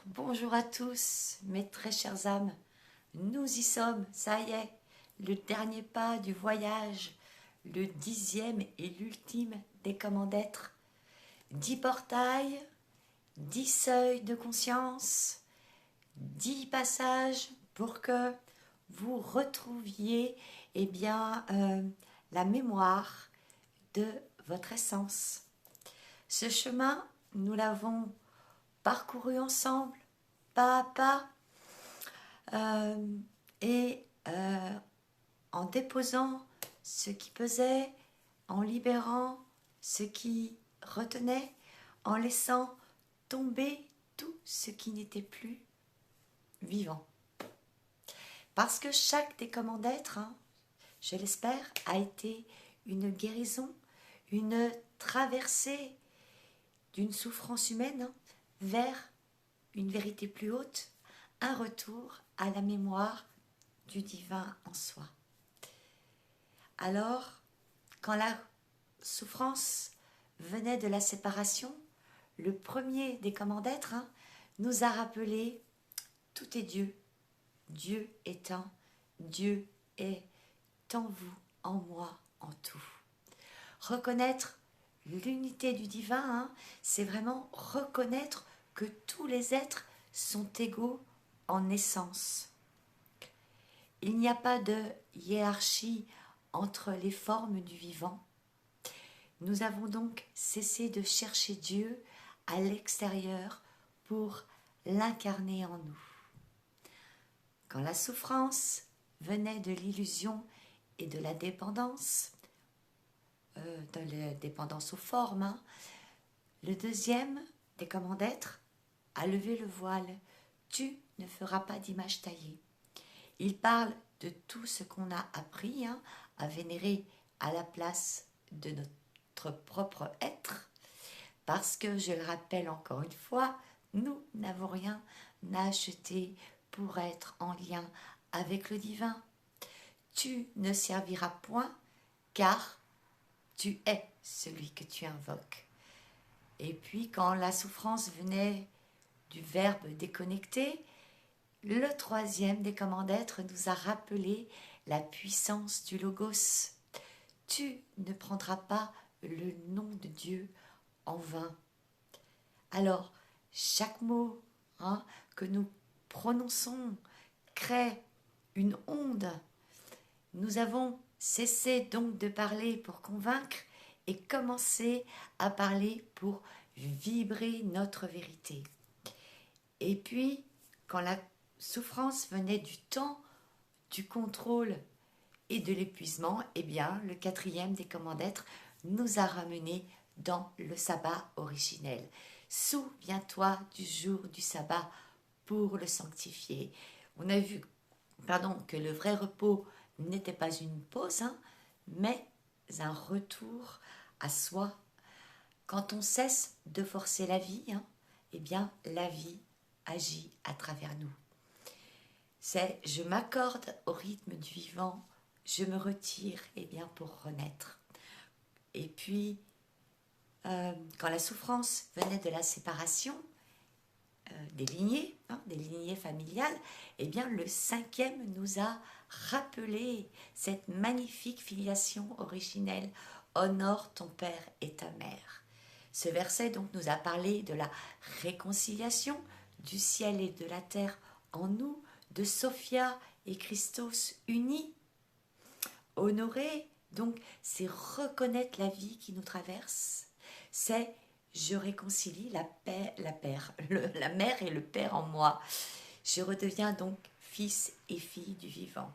Bonjour à tous, mes très chères âmes. Nous y sommes, ça y est, le dernier pas du voyage, le 10e et l'ultime des comment d'être. 10 portails, 10 seuils de conscience, 10 passages pour que vous retrouviez la mémoire de votre essence. Ce chemin, nous l'avons parcouru ensemble, pas à pas, en déposant ce qui pesait, en libérant ce qui retenait, en laissant tomber tout ce qui n'était plus vivant. Parce que chaque des comment d'être, je l'espère, a été une guérison, une traversée d'une souffrance humaine vers une vérité plus haute, un retour à la mémoire du divin en soi. Alors, quand la souffrance venait de la séparation, le premier des comment d'être nous a rappelé tout est Dieu. Dieu est un, Dieu est en vous, en moi, en tout. Reconnaître l'unité du divin, c'est vraiment reconnaître que tous les êtres sont égaux en essence. Il n'y a pas de hiérarchie entre les formes du vivant. Nous avons donc cessé de chercher Dieu à l'extérieur pour l'incarner en nous. Quand la souffrance venait de l'illusion et de la dépendance aux formes, le deuxième des comment d'être a levé le voile. Tu ne feras pas d'image taillée. Il parle de tout ce qu'on a appris à vénérer à la place de notre propre être, parce que, je le rappelle encore une fois, nous n'avons rien à acheter pour être en lien avec le divin. Tu ne serviras point, car tu es celui que tu invoques. Et puis, quand la souffrance venait du verbe déconnecter, le troisième des comment d'être nous a rappelé la puissance du logos. Tu ne prendras pas le nom de Dieu en vain. Alors, chaque mot que nous prononçons crée une onde. Nous avons cessé donc de parler pour convaincre et commencé à parler pour vibrer notre vérité. Et puis, quand la souffrance venait du temps, du contrôle et de l'épuisement, le quatrième des comment d'être nous a ramenés dans le sabbat originel. Souviens-toi du jour du sabbat pour le sanctifier. On a vu que le vrai repos n'était pas une pause, mais un retour à soi. Quand on cesse de forcer la vie, la vie agit à travers nous. C'est je m'accorde au rythme du vivant, je me retire pour renaître. Et puis, quand la souffrance venait de la séparation des lignées familiales, le cinquième nous a rappelé cette magnifique filiation originelle. Honore ton père et ta mère. Ce verset donc nous a parlé de la réconciliation du ciel et de la terre en nous, de Sophia et Christos unis. Honorer, donc, c'est reconnaître la vie qui nous traverse. C'est je réconcilie la mère et le père en moi. Je redeviens donc fils et fille du vivant.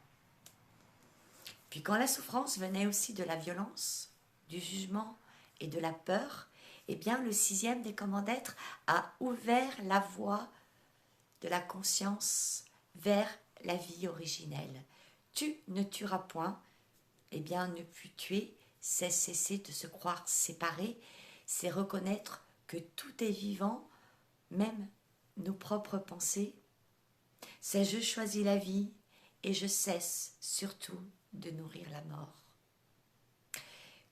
Puis quand la souffrance venait aussi de la violence, du jugement et de la peur, le sixième des comment d'être a ouvert la voie de la conscience vers la vie originelle. Tu ne tueras point, ne plus tuer, c'est cesser de se croire séparé, c'est reconnaître que tout est vivant, même nos propres pensées. C'est je choisis la vie et je cesse surtout de nourrir la mort.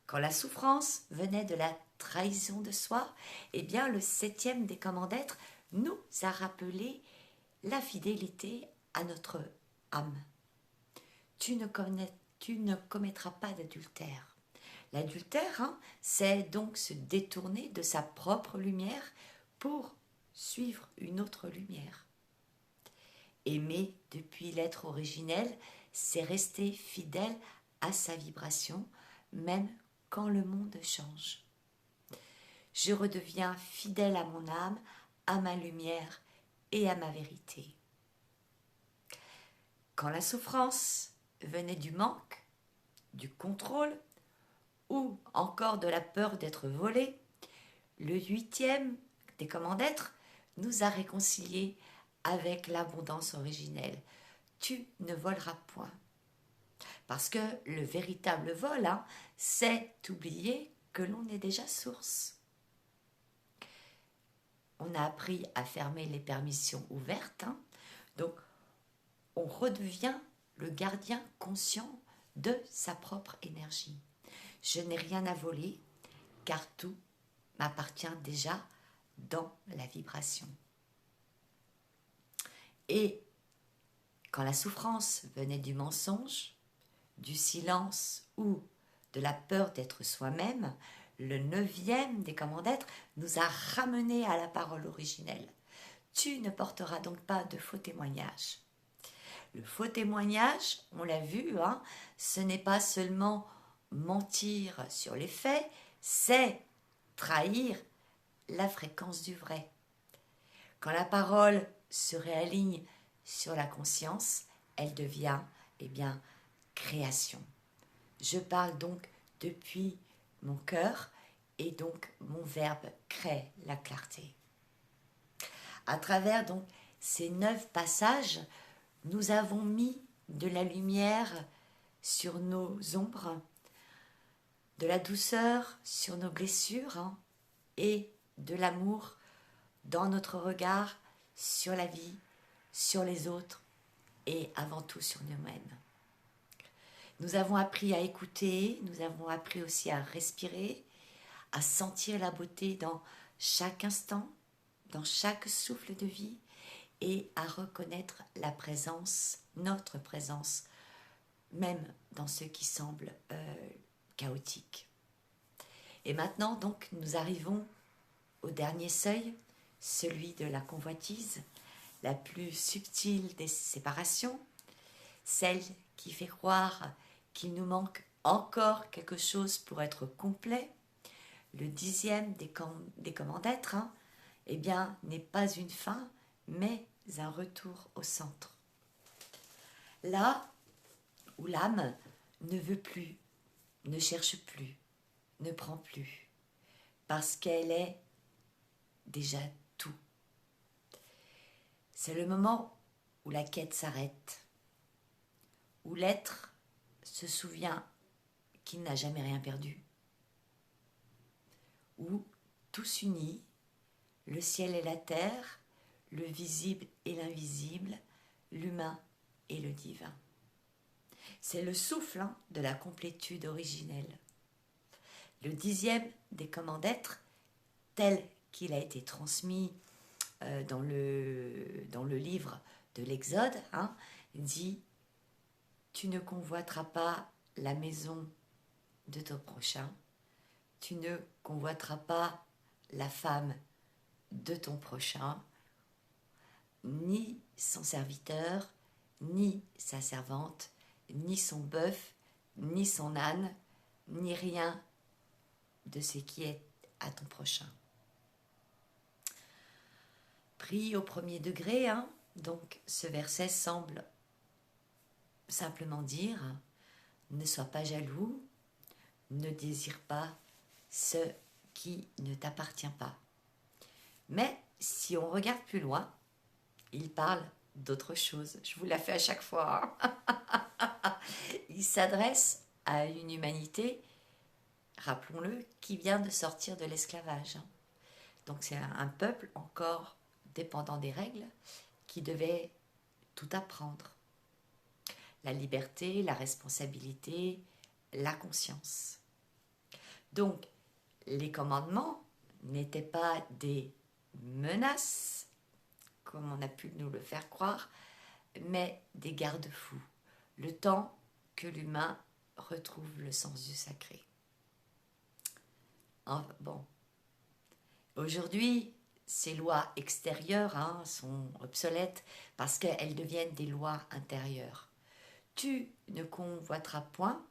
Quand la souffrance venait de la trahison de soi, le septième des comment d'être nous a rappelé la fidélité à notre âme. Tu ne commettras pas d'adultère. L'adultère, c'est donc se détourner de sa propre lumière pour suivre une autre lumière. Aimer depuis l'être originel, c'est rester fidèle à sa vibration, même quand le monde change. Je redeviens fidèle à mon âme, à ma lumière et à ma vérité. Quand la souffrance venait du manque, du contrôle ou encore de la peur d'être volé, le 8e des commandements d'être nous a réconciliés avec l'abondance originelle. Tu ne voleras point. Parce que le véritable vol, c'est oublier que l'on est déjà source. On a appris à fermer les permissions ouvertes, donc on redevient le gardien conscient de sa propre énergie. Je n'ai rien à voler, car tout m'appartient déjà dans la vibration. Et quand la souffrance venait du mensonge, du silence ou de la peur d'être soi-même, le 9e des commandements d'être nous a ramenés à la parole originelle. Tu ne porteras donc pas de faux témoignages. Le faux témoignage, on l'a vu, ce n'est pas seulement mentir sur les faits, c'est trahir la fréquence du vrai. Quand la parole se réaligne sur la conscience, elle devient, création. Je parle donc depuis mon cœur et donc mon verbe crée la clarté. À travers donc ces 9 passages, nous avons mis de la lumière sur nos ombres, de la douceur sur nos blessures et de l'amour dans notre regard sur la vie, sur les autres et avant tout sur nous-mêmes. Nous avons appris à écouter, nous avons appris aussi à respirer, à sentir la beauté dans chaque instant, dans chaque souffle de vie et à reconnaître la présence, notre présence, même dans ce qui semble chaotique. Et maintenant, donc, nous arrivons au dernier seuil, celui de la convoitise, la plus subtile des séparations, celle qui fait croire qu'il nous manque encore quelque chose pour être complet. Le 10e des commandements d'être, n'est pas une fin, mais un retour au centre. Là où l'âme ne veut plus, ne cherche plus, ne prend plus, parce qu'elle est déjà tout. C'est le moment où la quête s'arrête, où l'être se souvient qu'il n'a jamais rien perdu, où tout s'unit, le ciel et la terre, le visible et l'invisible, l'humain et le divin. C'est le souffle de la complétude originelle. Le 10e des commandements d'être, tel qu'il a été transmis dans le livre de l'Exode, dit « Tu ne convoiteras pas la maison de ton prochain, tu ne convoiteras pas la femme de ton prochain, ni son serviteur, ni sa servante, ni son bœuf, ni son âne, ni rien de ce qui est à ton prochain. » Pris au premier degré, donc ce verset semble simplement dire « Ne sois pas jaloux, ne désire pas ce qui ne t'appartient pas. » Mais si on regarde plus loin, il parle d'autre chose. Je vous la fais à chaque fois. Il s'adresse à une humanité, rappelons-le, qui vient de sortir de l'esclavage. Donc c'est un peuple encore dépendant des règles qui devait tout apprendre. La liberté, la responsabilité, la conscience. Donc les commandements n'étaient pas des menaces, comme on a pu nous le faire croire, mais des garde-fous, le temps que l'humain retrouve le sens du sacré. Bon, aujourd'hui, ces lois extérieures sont obsolètes parce qu'elles deviennent des lois intérieures. Tu ne convoiteras point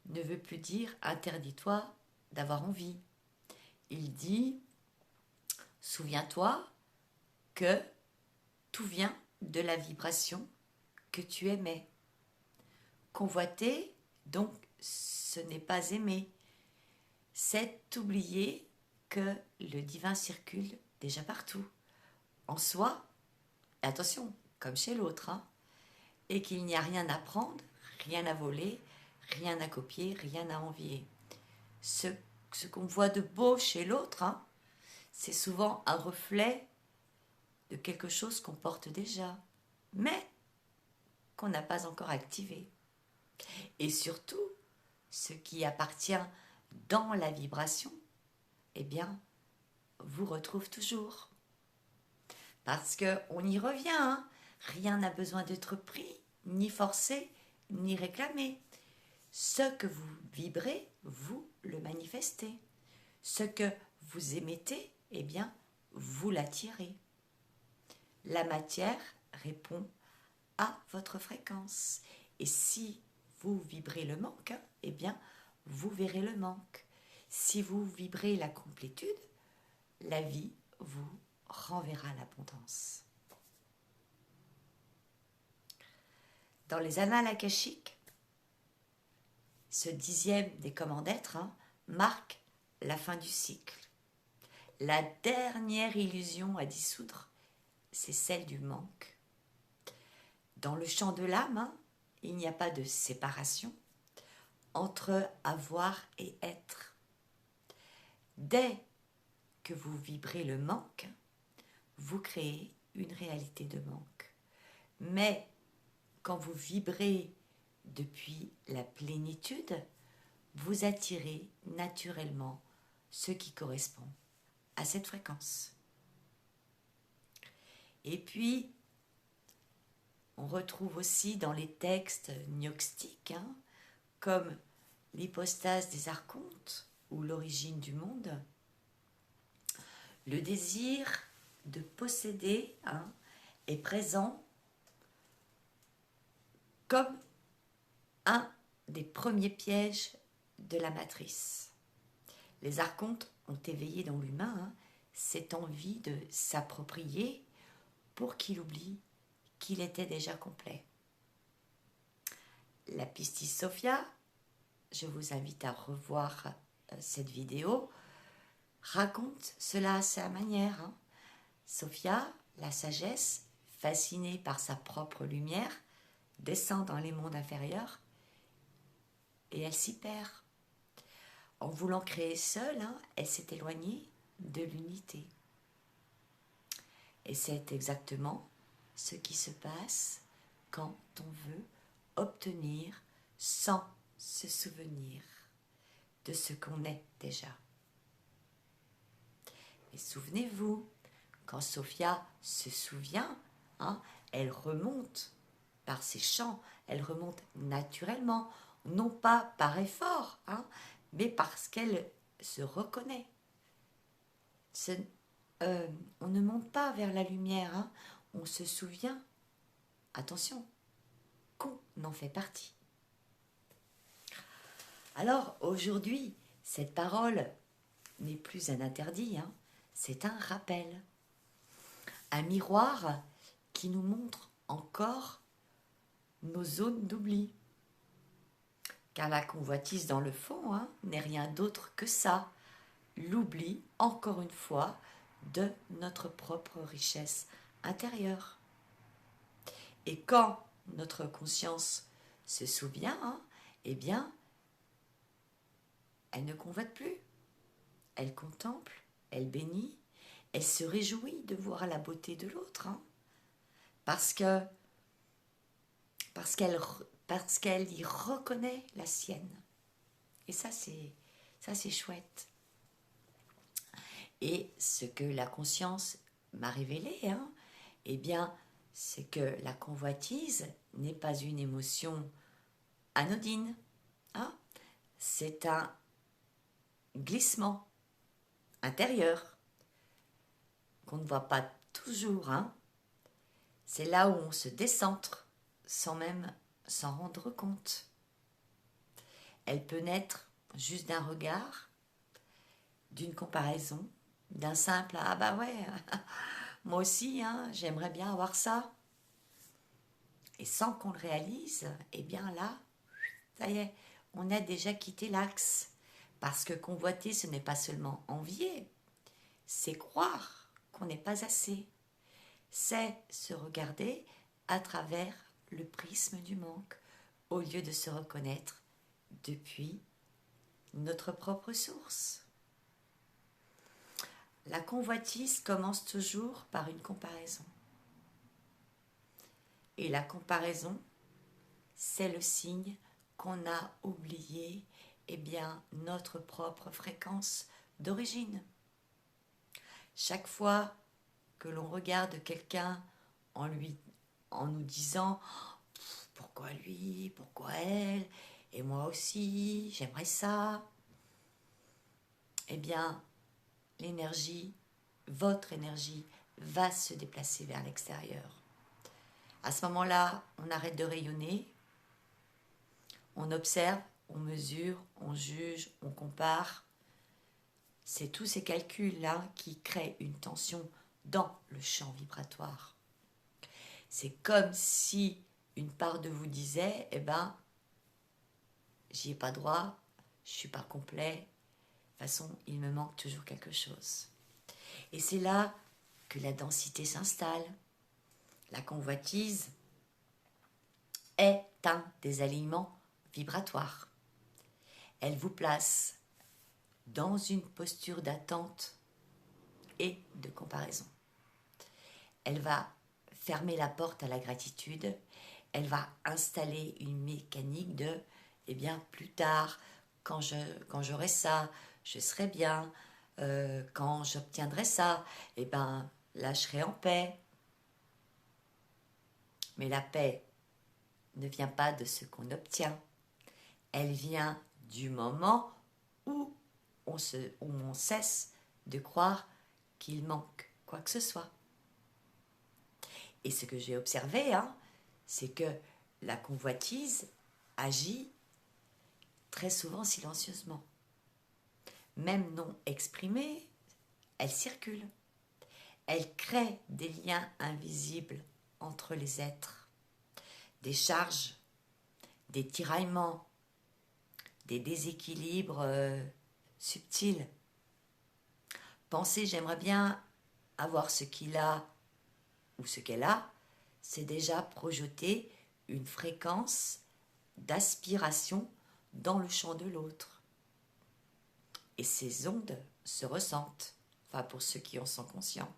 ne veut plus dire interdis-toi d'avoir envie. Il dit, souviens-toi que tout vient de la vibration que tu aimais. Convoiter, donc, ce n'est pas aimer. C'est oublier que le divin circule déjà partout, en soi, et attention, comme chez l'autre, et qu'il n'y a rien à prendre, rien à voler, rien à copier, rien à envier. Ce qu'on voit de beau chez l'autre, c'est souvent un reflet de quelque chose qu'on porte déjà, mais qu'on n'a pas encore activé. Et surtout, ce qui appartient dans la vibration, eh bien, vous retrouve toujours. Parce qu'on y revient, rien n'a besoin d'être pris, ni forcé, ni réclamé. Ce que vous vibrez, vous le manifestez. Ce que vous émettez, eh bien, vous l'attirez. La matière répond à votre fréquence. Et si vous vibrez le manque, eh bien, vous verrez le manque. Si vous vibrez la complétude, la vie vous renverra l'abondance. Dans les annales akashiques, ce 10e des comment d'être marque la fin du cycle. La dernière illusion à dissoudre, c'est celle du manque. Dans le champ de l'âme, il n'y a pas de séparation entre avoir et être. Dès que vous vibrez le manque, vous créez une réalité de manque. Mais quand vous vibrez depuis la plénitude, vous attirez naturellement ce qui correspond à cette fréquence. Et puis, on retrouve aussi dans les textes gnostiques, comme l'hypostase des archontes ou l'origine du monde, le désir de posséder est présent comme un des premiers pièges de la matrice. Les archontes ont éveillé dans l'humain cette envie de s'approprier pour qu'il oublie qu'il était déjà complet. La Pistis Sophia, je vous invite à revoir cette vidéo, raconte cela à sa manière. Sophia, la sagesse, fascinée par sa propre lumière, descend dans les mondes inférieurs et elle s'y perd. En voulant créer seule, elle s'est éloignée de l'unité. Et c'est exactement ce qui se passe quand on veut obtenir sans se souvenir de ce qu'on est déjà. Et souvenez-vous, quand Sophia se souvient, elle remonte par ses chants, elle remonte naturellement, non pas par effort, mais parce qu'elle se reconnaît. On ne monte pas vers la lumière, on se souvient, attention, qu'on en fait partie. Alors aujourd'hui, cette parole n'est plus un interdit, c'est un rappel, un miroir qui nous montre encore nos zones d'oubli. Car la convoitise dans le fond n'est rien d'autre que ça, l'oubli, encore une fois, de notre propre richesse intérieure. Et quand notre conscience se souvient, eh bien, elle ne convoite plus. Elle contemple, elle bénit, elle se réjouit de voir la beauté de l'autre, parce qu'elle y reconnaît la sienne. Et ça, c'est chouette. Et ce que la conscience m'a révélé, Eh bien, c'est que la convoitise n'est pas une émotion anodine. Hein. C'est un glissement intérieur qu'on ne voit pas toujours. Hein. C'est là où on se décentre sans même s'en rendre compte. Elle peut naître juste d'un regard, d'une comparaison, d'un simple « Ah bah ouais, moi aussi, hein, j'aimerais bien avoir ça ». Et sans qu'on le réalise, eh bien là, ça y est, on a déjà quitté l'axe. Parce que convoiter, ce n'est pas seulement envier, c'est croire qu'on n'est pas assez. C'est se regarder à travers le prisme du manque, au lieu de se reconnaître depuis notre propre source. La convoitise commence toujours par une comparaison. Et la comparaison, c'est le signe qu'on a oublié notre propre fréquence d'origine. Chaque fois que l'on regarde quelqu'un en nous disant « Pourquoi lui, pourquoi elle, et moi aussi, j'aimerais ça », l'énergie, votre énergie, va se déplacer vers l'extérieur. À ce moment-là, on arrête de rayonner, on observe, on mesure, on juge, on compare. C'est tous ces calculs-là qui créent une tension dans le champ vibratoire. C'est comme si une part de vous disait « j'y ai pas droit, je suis pas complet, de toute façon, il me manque toujours quelque chose ». Et c'est là que la densité s'installe. La convoitise est un désalignement vibratoire. Elle vous place dans une posture d'attente et de comparaison. Elle va fermer la porte à la gratitude. Elle va installer une mécanique de plus tard, quand j'aurai ça, je serai bien. Quand j'obtiendrai ça, là je serai en paix. Mais la paix ne vient pas de ce qu'on obtient. Elle vient du moment où on cesse de croire qu'il manque quoi que ce soit. Et ce que j'ai observé, c'est que la convoitise agit très souvent silencieusement. Même non exprimée, elle circule. Elle crée des liens invisibles entre les êtres, des charges, des tiraillements, des déséquilibres subtils. Penser j'aimerais bien avoir ce qu'il a ou ce qu'elle a, c'est déjà projeter une fréquence d'aspiration dans le champ de l'autre. Et ces ondes se ressentent, pour ceux qui en sont conscients.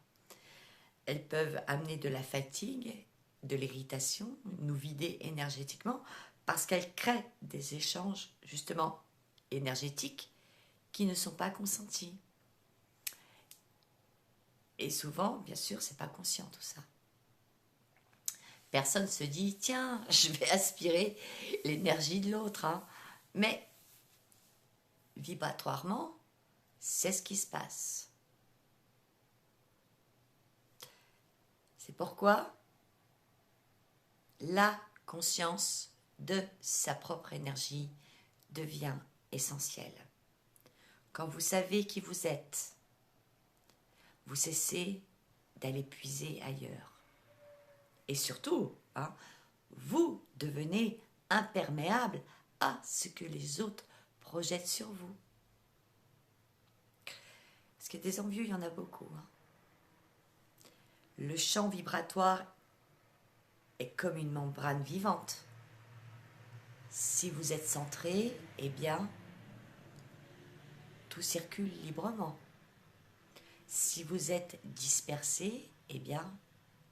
Elles peuvent amener de la fatigue, de l'irritation, nous vider énergétiquement, parce qu'elles créent des échanges, justement, énergétiques, qui ne sont pas consentis. Et souvent, bien sûr, c'est pas conscient tout ça. Personne ne se dit, tiens, je vais aspirer l'énergie de l'autre. Mais, vibratoirement, c'est ce qui se passe. C'est pourquoi la conscience de sa propre énergie devient essentielle. Quand vous savez qui vous êtes, vous cessez d'aller puiser ailleurs. Et surtout, vous devenez imperméable à ce que les autres projettent sur vous. Parce que des envieux, il y en a beaucoup. Le champ vibratoire est comme une membrane vivante. Si vous êtes centré, tout circule librement. Si vous êtes dispersé,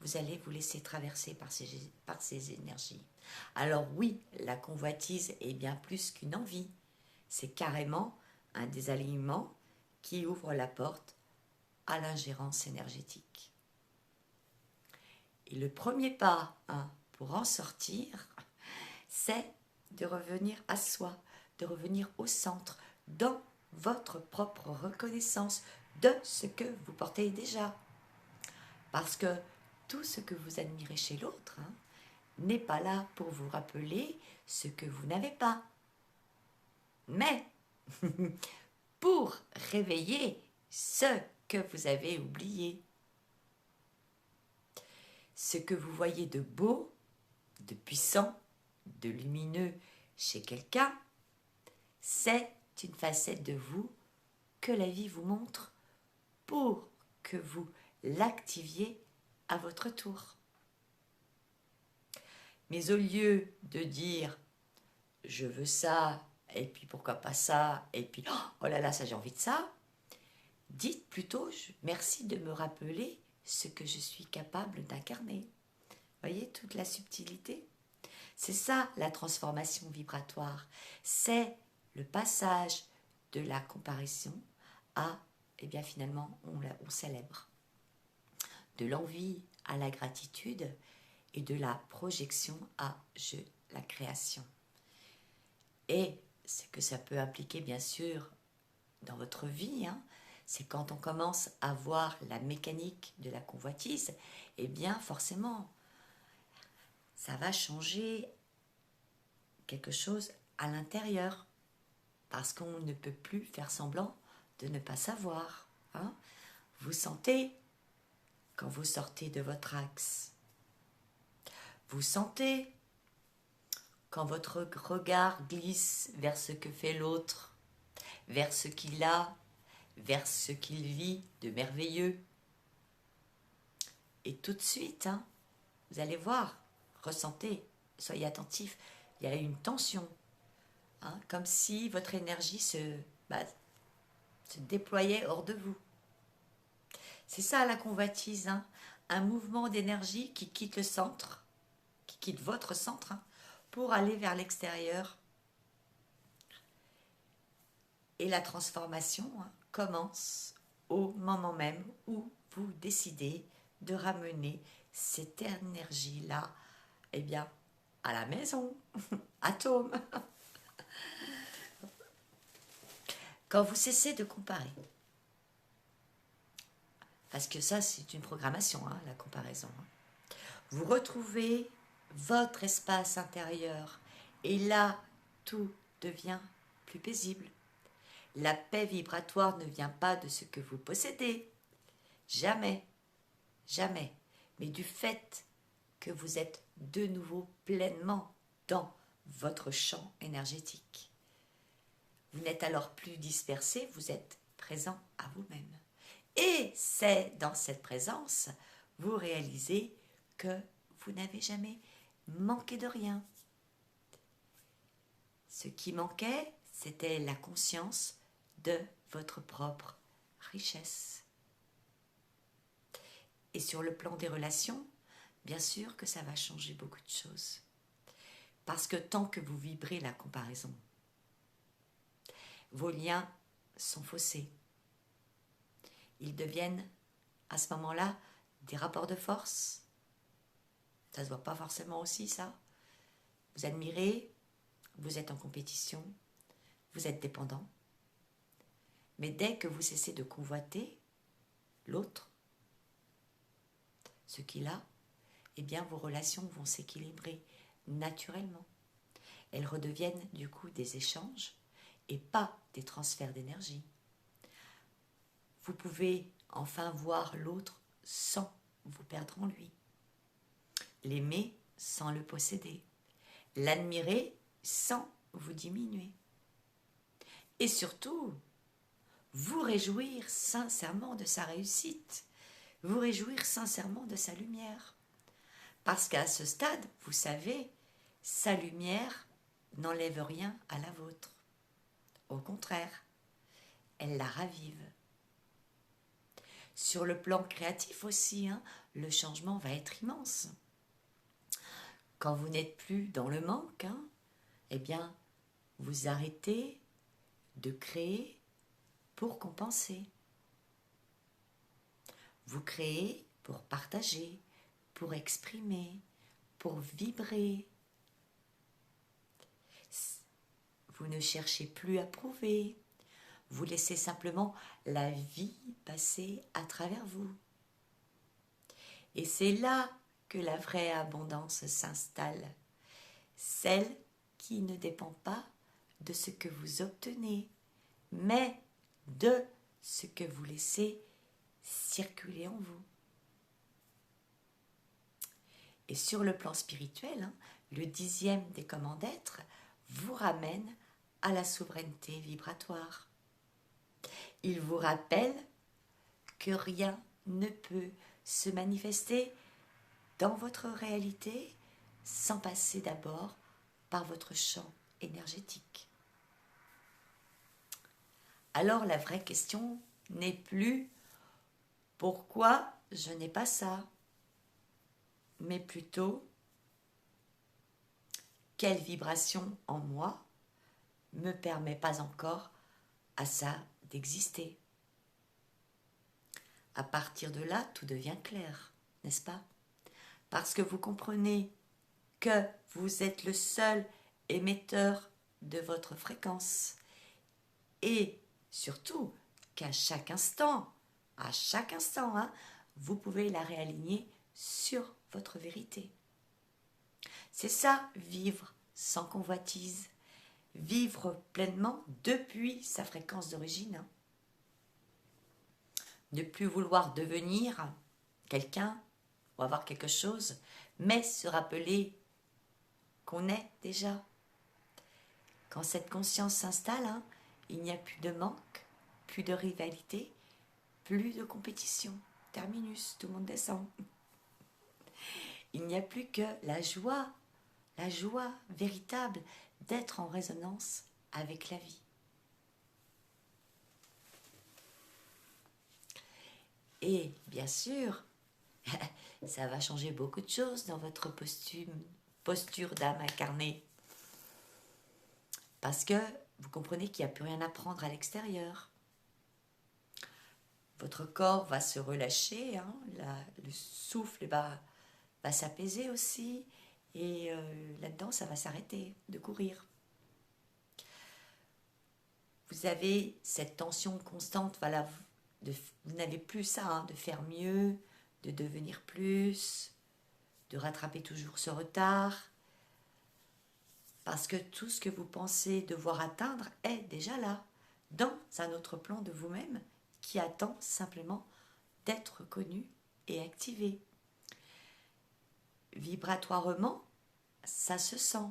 vous allez vous laisser traverser par ces énergies. Alors oui, la convoitise est bien plus qu'une envie. C'est carrément un désalignement qui ouvre la porte à l'ingérence énergétique. Et le premier pas pour en sortir, c'est de revenir à soi, de revenir au centre, dans votre propre reconnaissance de ce que vous portez déjà. Parce que tout ce que vous admirez chez l'autre n'est pas là pour vous rappeler ce que vous n'avez pas, mais pour réveiller ce que vous avez oublié. Ce que vous voyez de beau, de puissant, de lumineux chez quelqu'un, c'est une facette de vous que la vie vous montre pour que vous l'activiez à votre tour. Mais au lieu de dire « je veux ça » et puis pourquoi pas ça, et puis « oh là là, ça j'ai envie de ça », dites plutôt « merci de me rappeler ce que je suis capable d'incarner ». Voyez toute la subtilité? C'est ça la transformation vibratoire. C'est le passage de la comparaison à, eh bien finalement, on célèbre. De l'envie à la gratitude et de la projection à la création. Et ce que ça peut impliquer, bien sûr, dans votre vie, c'est quand on commence à voir la mécanique de la convoitise, eh bien forcément, ça va changer quelque chose à l'intérieur, parce qu'on ne peut plus faire semblant de ne pas savoir. Vous sentez quand vous sortez de votre axe. Vous sentez quand votre regard glisse vers ce que fait l'autre, vers ce qu'il a, vers ce qu'il vit de merveilleux. Et tout de suite, vous allez voir, ressentez, soyez attentifs, il y a une tension, comme si votre énergie se déployait hors de vous. C'est ça la convoitise, un mouvement d'énergie qui quitte le centre, qui quitte votre centre, pour aller vers l'extérieur. Et la transformation commence au moment même où vous décidez de ramener cette énergie-là, eh bien, à la maison, atome. Quand vous cessez de comparer, parce que ça c'est une programmation, la comparaison, vous retrouvez votre espace intérieur et là tout devient plus paisible. La paix vibratoire ne vient pas de ce que vous possédez, jamais, jamais, mais du fait que vous êtes de nouveau pleinement dans votre champ énergétique. Vous n'êtes alors plus dispersé, vous êtes présent à vous-même. Et c'est dans cette présence, vous réalisez que vous n'avez jamais manqué de rien. Ce qui manquait, c'était la conscience de votre propre richesse. Et sur le plan des relations, bien sûr que ça va changer beaucoup de choses. Parce que tant que vous vibrez la comparaison, vos liens sont faussés. Ils deviennent, à ce moment-là, des rapports de force. Ça ne se voit pas forcément aussi, ça. Vous admirez, vous êtes en compétition, vous êtes dépendant. Mais dès que vous cessez de convoiter l'autre, ce qu'il a, eh bien vos relations vont s'équilibrer naturellement. Elles redeviennent du coup des échanges et pas des transferts d'énergie. Vous pouvez enfin voir l'autre sans vous perdre en lui, l'aimer sans le posséder, l'admirer sans vous diminuer. Et surtout, vous réjouir sincèrement de sa réussite, vous réjouir sincèrement de sa lumière. Parce qu'à ce stade, vous savez, sa lumière n'enlève rien à la vôtre. Au contraire, elle la ravive. Sur le plan créatif aussi, le changement va être immense. Quand vous n'êtes plus dans le manque, eh bien, vous arrêtez de créer pour compenser. Vous créez pour partager, pour exprimer, pour vibrer. Vous ne cherchez plus à prouver, vous laissez simplement la vie passer à travers vous. Et c'est là que la vraie abondance s'installe, celle qui ne dépend pas de ce que vous obtenez, mais de ce que vous laissez circuler en vous. Et sur le plan spirituel, le 10e des comment d'être vous ramène à la souveraineté vibratoire. Il vous rappelle que rien ne peut se manifester dans votre réalité sans passer d'abord par votre champ énergétique. Alors la vraie question n'est plus « pourquoi je n'ai pas ça ?» mais plutôt « quelle vibration en moi me permet pas encore à ça d'exister ?» À partir de là, tout devient clair, n'est-ce pas? Parce que vous comprenez que vous êtes le seul émetteur de votre fréquence et surtout qu'à chaque instant, vous pouvez la réaligner sur votre vérité. C'est ça, vivre sans convoitise, vivre pleinement depuis sa fréquence d'origine. Ne plus vouloir devenir quelqu'un ou avoir quelque chose, mais se rappeler qu'on est déjà. Quand cette conscience s'installe, il n'y a plus de manque, plus de rivalité, plus de compétition. Terminus, tout le monde descend. Il n'y a plus que la joie véritable d'être en résonance avec la vie. Et bien sûr, ça va changer beaucoup de choses dans votre posture d'âme incarnée. Parce que vous comprenez qu'il n'y a plus rien à prendre à l'extérieur. Votre corps va se relâcher, le souffle va s'apaiser aussi, et là-dedans, ça va s'arrêter de courir. Vous avez cette tension constante, voilà, vous n'avez plus ça, de faire mieux, de devenir plus, de rattraper toujours ce retard, parce que tout ce que vous pensez devoir atteindre est déjà là, dans un autre plan de vous-même qui attend simplement d'être connu et activé. Vibratoirement, ça se sent.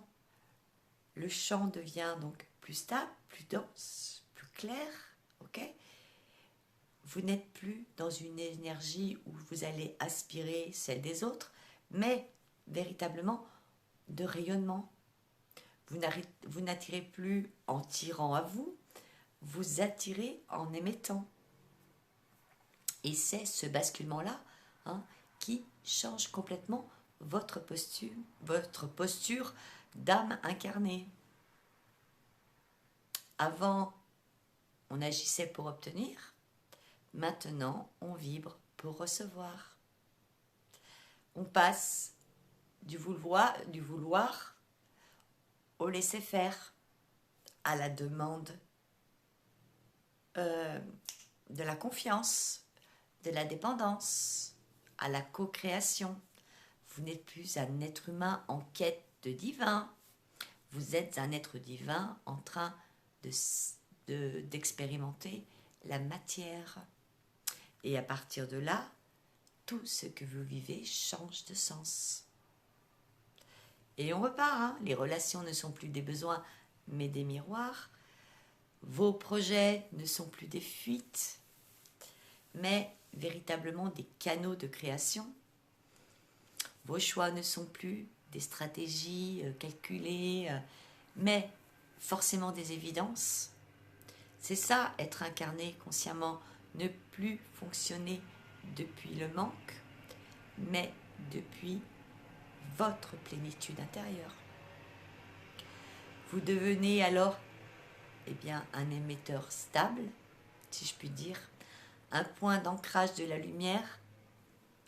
Le champ devient donc plus stable, plus dense, plus clair, ok ? Vous n'êtes plus dans une énergie où vous allez aspirer celle des autres, mais véritablement de rayonnement. Vous n'attirez plus en tirant à vous, vous attirez en émettant. Et c'est ce basculement-là qui change complètement votre posture d'âme incarnée. Avant, on agissait pour obtenir. Maintenant, on vibre pour recevoir. On passe du vouloir au laisser-faire, à la demande de la confiance, de la dépendance, à la co-création. Vous n'êtes plus un être humain en quête de divin. Vous êtes un être divin en train d'expérimenter la matière. Et à partir de là, tout ce que vous vivez change de sens. Et on repart, les relations ne sont plus des besoins, mais des miroirs. Vos projets ne sont plus des fuites, mais véritablement des canaux de création. Vos choix ne sont plus des stratégies calculées, mais forcément des évidences. C'est ça, être incarné consciemment, ne plus fonctionner depuis le manque, mais depuis votre plénitude intérieure. Vous devenez alors un émetteur stable, si je puis dire, un point d'ancrage de la lumière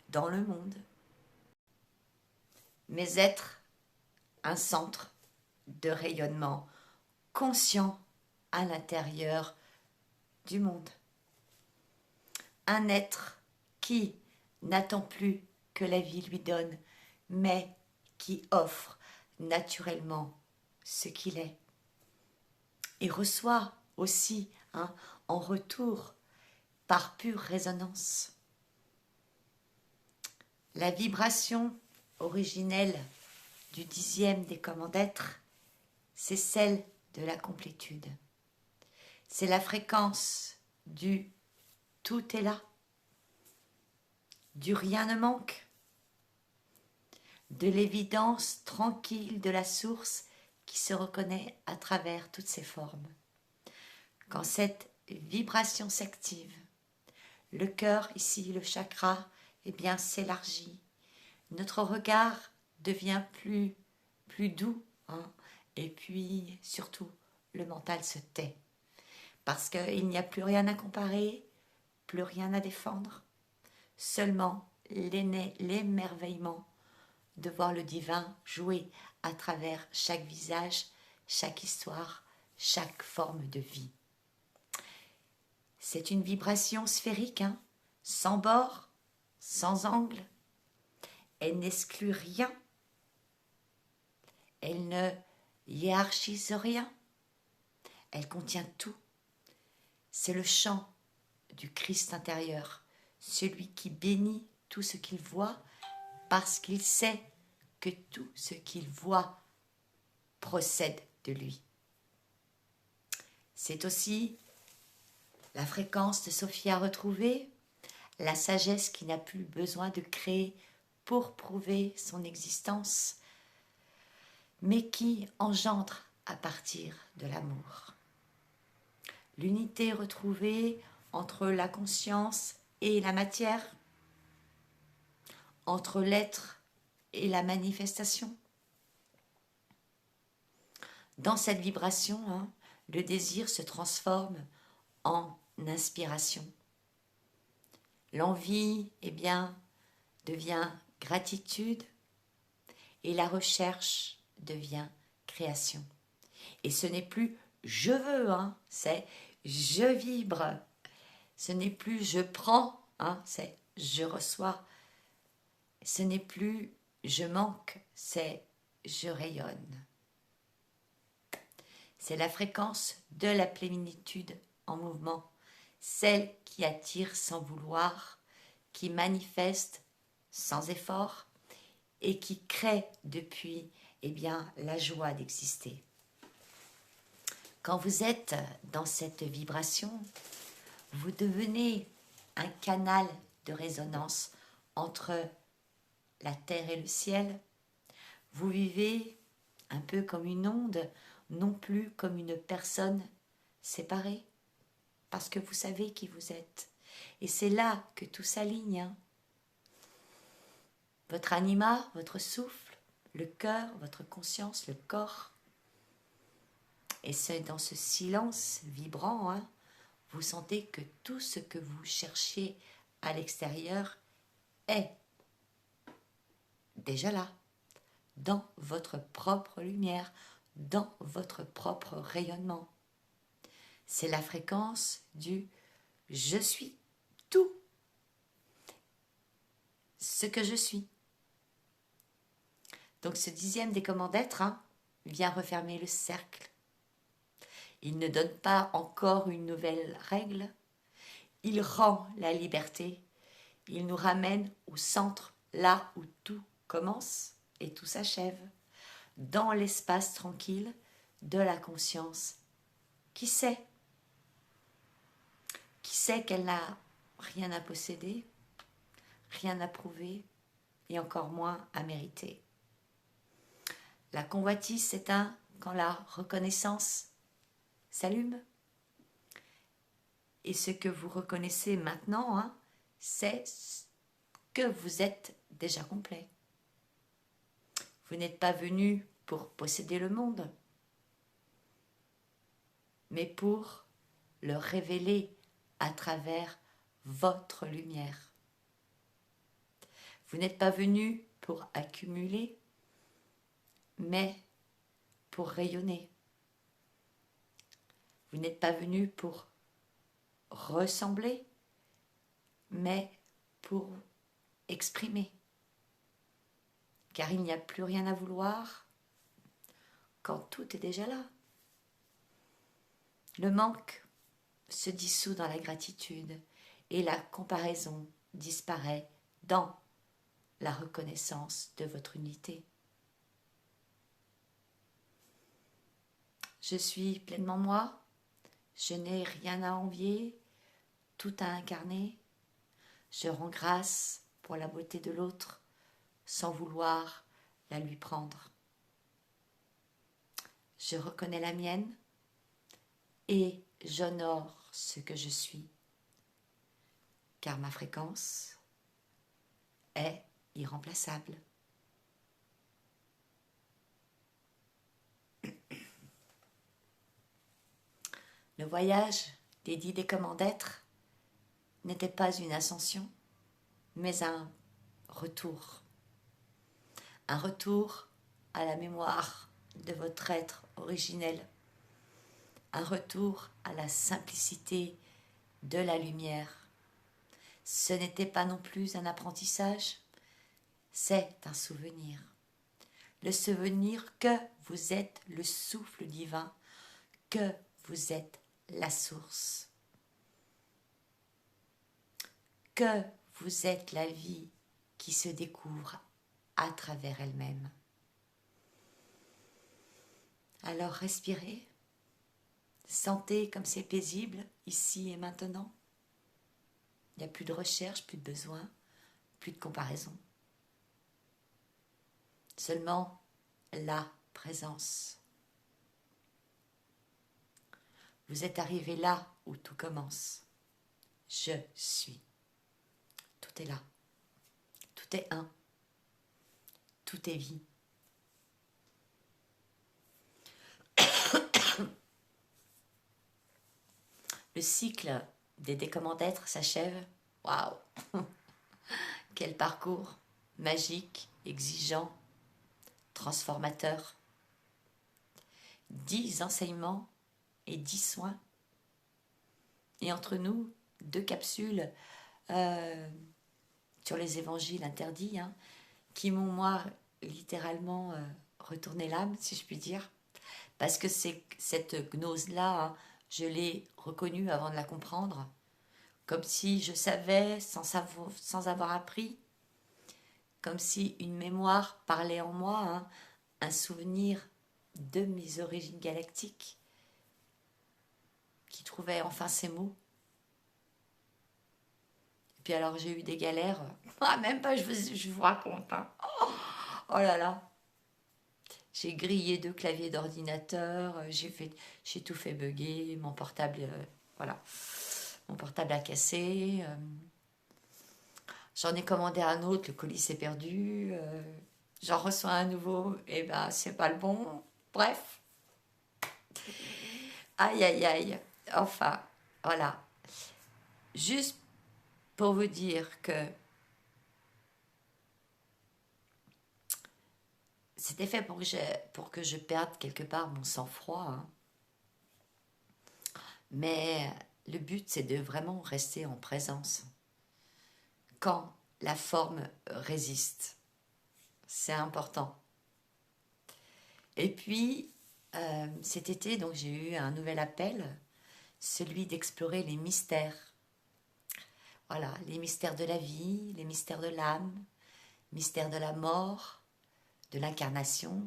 dans le monde. mais être un centre de rayonnement conscient à l'intérieur du monde. Un être qui n'attend plus que la vie lui donne, mais qui offre naturellement ce qu'il est. Et reçoit aussi en retour, par pure résonance. La vibration originelle du 10e des comment d'être, c'est celle de la complétude. C'est la fréquence du tout est là, du rien ne manque, de l'évidence tranquille de la source qui se reconnaît à travers toutes ses formes. Quand cette vibration s'active, le cœur, ici le chakra, s'élargit. Notre regard devient plus doux, et puis surtout le mental se tait. Parce qu'il n'y a plus rien à comparer, plus rien à défendre, seulement l'émerveillement de voir le divin jouer à travers chaque visage, chaque histoire, chaque forme de vie. C'est une vibration sphérique, sans bord, sans angle. Elle n'exclut rien. Elle ne hiérarchise rien. Elle contient tout. C'est le chant du Christ intérieur, celui qui bénit tout ce qu'il voit parce qu'il sait que tout ce qu'il voit procède de lui. C'est aussi la fréquence de Sophia retrouvée, la sagesse qui n'a plus besoin de créer pour prouver son existence, mais qui engendre à partir de l'amour. L'unité retrouvée entre la conscience et la matière, entre l'être et la manifestation. Dans cette vibration, le désir se transforme en inspiration. L'envie, devient gratitude et la recherche devient création. Et ce n'est plus je veux, c'est je vibre. Ce n'est plus je prends, c'est je reçois. Ce n'est plus je manque, c'est je rayonne. C'est la fréquence de la plénitude en mouvement, celle qui attire sans vouloir, qui manifeste sans effort et qui crée depuis la joie d'exister. Quand vous êtes dans cette vibration, vous devenez un canal de résonance entre la terre et le ciel. Vous vivez un peu comme une onde, non plus comme une personne séparée, parce que vous savez qui vous êtes. Et c'est là que tout s'aligne. Votre anima, votre souffle, le cœur, votre conscience, le corps. Et c'est dans ce silence vibrant, vous sentez que tout ce que vous cherchiez à l'extérieur est déjà là, dans votre propre lumière, dans votre propre rayonnement. C'est la fréquence du « je suis tout ce que je suis ». Donc ce 10e des comment d'être vient refermer le cercle. Il ne donne pas encore une nouvelle règle, il rend la liberté, il nous ramène au centre, là où tout commence et tout s'achève, dans l'espace tranquille de la conscience qui sait qu'elle n'a rien à posséder, rien à prouver et encore moins à mériter. La convoitise s'éteint quand la reconnaissance s'allume. Et ce que vous reconnaissez maintenant, c'est que vous êtes déjà complet. Vous n'êtes pas venu pour posséder le monde, mais pour le révéler à travers votre lumière. Vous n'êtes pas venu pour accumuler, mais pour rayonner. Vous n'êtes pas venu pour ressembler, mais pour exprimer. Car il n'y a plus rien à vouloir quand tout est déjà là. Le manque se dissout dans la gratitude et la comparaison disparaît dans la reconnaissance de votre unité. Je suis pleinement moi, je n'ai rien à envier, tout à incarner. Je rends grâce pour la beauté de l'autre sans vouloir la lui prendre. Je reconnais la mienne et j'honore ce que je suis, car ma fréquence est irremplaçable. Le voyage des 10 décommandements d'être n'était pas une ascension, mais un retour. Un retour à la mémoire de votre être originel. Un retour à la simplicité de la lumière. Ce n'était pas non plus un apprentissage, c'est un souvenir. Le souvenir que vous êtes le souffle divin, que vous êtes la source, que vous êtes la vie qui se découvre à travers elle-même. Alors respirez, sentez comme c'est paisible ici et maintenant. Il n'y a plus de recherche, plus de besoin, plus de comparaison. Seulement la présence. Vous êtes arrivé là où tout commence. Je suis. Tout est là. Tout est un. Tout est vie. Le cycle des décommandements d'être s'achève. Waouh! Quel parcours magique, exigeant, transformateur. 10 enseignements et 10 soins. Et entre nous, 2 capsules sur les évangiles interdits, qui m'ont, moi, littéralement retourné l'âme, si je puis dire. Parce que cette gnose-là, je l'ai reconnue avant de la comprendre. Comme si je savais sans avoir appris. Comme si une mémoire parlait en moi, un souvenir de mes origines galactiques qui trouvait enfin ces mots. Et puis alors j'ai eu des galères, même pas je vous raconte. Oh là là, j'ai grillé 2 claviers d'ordinateur, j'ai tout fait bugger, mon portable, voilà, mon portable a cassé. J'en ai commandé un autre, le colis s'est perdu. J'en reçois un nouveau, et ben c'est pas le bon. Bref. Aïe aïe aïe. Enfin, voilà. Juste pour vous dire que c'était fait pour que je perde quelque part mon sang-froid. Mais le but, c'est de vraiment rester en présence. Quand la forme résiste. C'est important. Et puis, cet été, donc, j'ai eu un nouvel appel, celui d'explorer les mystères. Voilà, les mystères de la vie, les mystères de l'âme, mystères de la mort, de l'incarnation,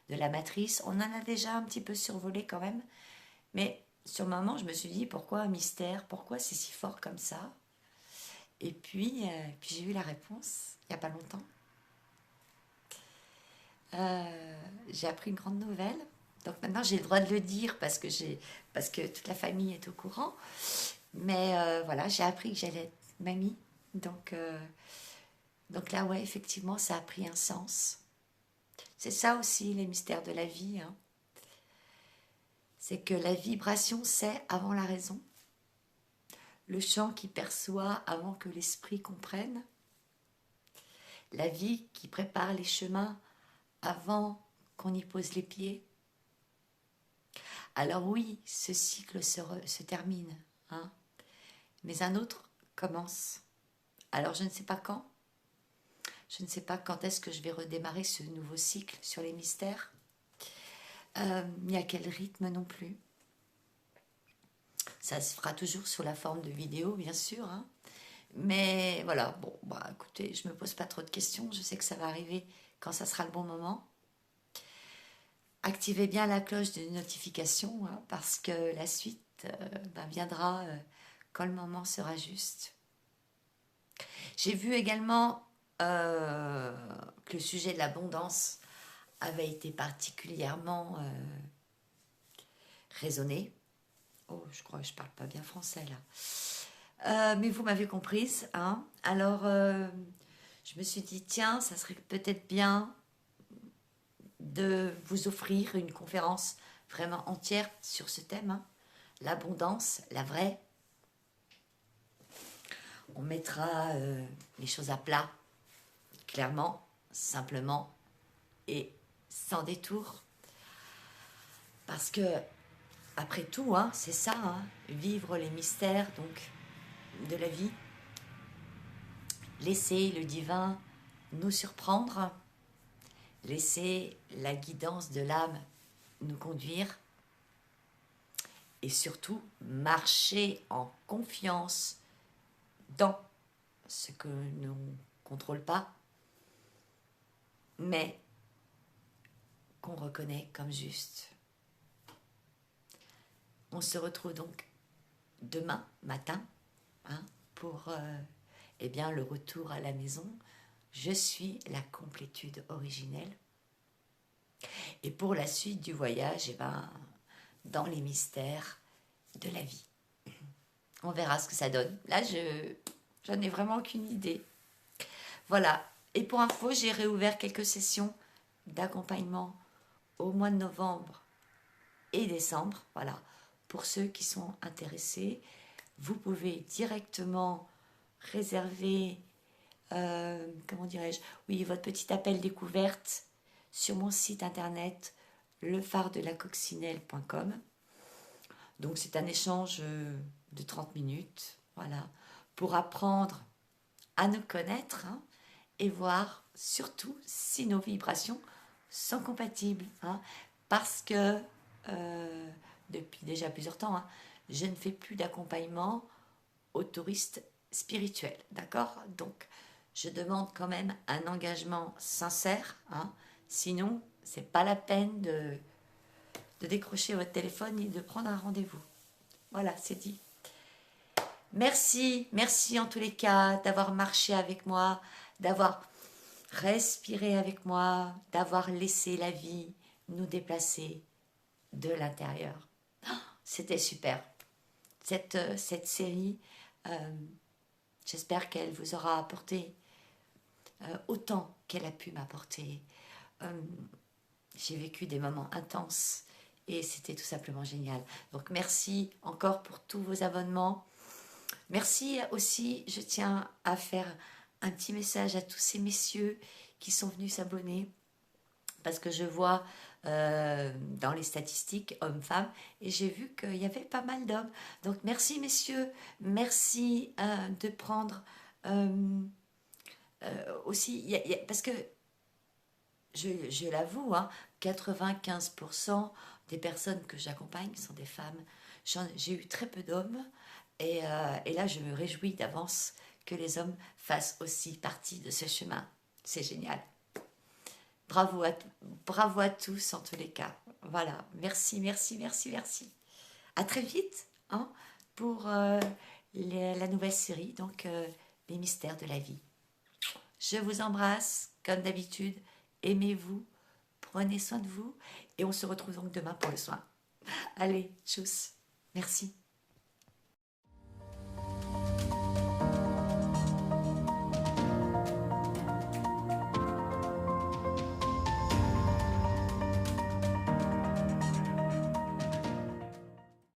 de la matrice. On en a déjà un petit peu survolé quand même. Mais sur le moment, je me suis dit, pourquoi un mystère? Pourquoi c'est si fort comme ça? Et puis j'ai eu la réponse il n'y a pas longtemps. J'ai appris une grande nouvelle. Donc maintenant, j'ai le droit de le dire parce que toute la famille est au courant. Mais voilà, j'ai appris que j'allais être mamie. Donc là, ouais, effectivement, ça a pris un sens. C'est ça aussi, les mystères de la vie. C'est que la vibration sait avant la raison. Le champ qui perçoit avant que l'esprit comprenne. La vie qui prépare les chemins avant qu'on y pose les pieds. Alors oui, ce cycle se termine, hein, mais un autre commence. Alors je ne sais pas quand. Je ne sais pas quand est-ce que je vais redémarrer ce nouveau cycle sur les mystères. Ni à quel rythme non plus. Ça se fera toujours sous la forme de vidéo, bien sûr. Hein. Mais voilà, bon, bah écoutez, je ne me pose pas trop de questions. Je sais que ça va arriver quand ça sera le bon moment. Activez bien la cloche de notification, hein, parce que la suite viendra quand le moment sera juste. J'ai vu également que le sujet de l'abondance avait été particulièrement raisonné. Oh, je crois que je ne parle pas bien français là. Mais vous m'avez comprise. Hein. Alors, je me suis dit, tiens, ça serait peut-être bien de vous offrir une conférence vraiment entière sur ce thème. Hein. L'abondance, la vraie. On mettra les choses à plat, clairement, simplement et sans détour. Parce que, après tout, hein, c'est ça, hein, vivre les mystères donc, de la vie, laisser le divin nous surprendre, laisser la guidance de l'âme nous conduire et surtout marcher en confiance dans ce que nous ne contrôlons pas, mais qu'on reconnaît comme juste. On se retrouve donc demain matin hein, pour le retour à la maison. Je suis la complétude originelle. Et pour la suite du voyage, dans les mystères de la vie. On verra ce que ça donne. Là, j'en ai vraiment aucune idée. Voilà. Et pour info, j'ai réouvert quelques sessions d'accompagnement au mois de novembre et décembre. Voilà. Pour ceux qui sont intéressés, vous pouvez directement réserver, votre petit appel découverte sur mon site internet lefardelaCoccinelle.com. Donc c'est un échange de 30 minutes, voilà, pour apprendre à nous connaître hein, et voir surtout si nos vibrations sont compatibles. Hein, parce que depuis déjà plusieurs temps, hein, je ne fais plus d'accompagnement aux touristes spirituels, d'accord? Donc je demande quand même un engagement sincère, hein, sinon c'est pas la peine de décrocher votre téléphone et de prendre un rendez-vous. Voilà, c'est dit. Merci en tous les cas d'avoir marché avec moi, d'avoir respiré avec moi, d'avoir laissé la vie nous déplacer de l'intérieur. Oh, c'était super. Cette série, j'espère qu'elle vous aura apporté autant qu'elle a pu m'apporter. J'ai vécu des moments intenses et c'était tout simplement génial. Donc merci encore pour tous vos abonnements. Merci aussi, je tiens à faire un petit message à tous ces messieurs qui sont venus s'abonner parce que je vois dans les statistiques hommes-femmes et j'ai vu qu'il y avait pas mal d'hommes. Donc merci messieurs, merci de prendre aussi, parce que je l'avoue, hein, 95% des personnes que j'accompagne sont des femmes. J'ai eu très peu d'hommes et là je me réjouis d'avance que les hommes fassent aussi partie de ce chemin. C'est génial. Bravo à tous en tous les cas. Voilà, merci. À très vite hein, pour la nouvelle série, donc les mystères de la vie. Je vous embrasse, comme d'habitude. Aimez-vous, prenez soin de vous et on se retrouve donc demain pour le soin. Allez, tchuss, merci.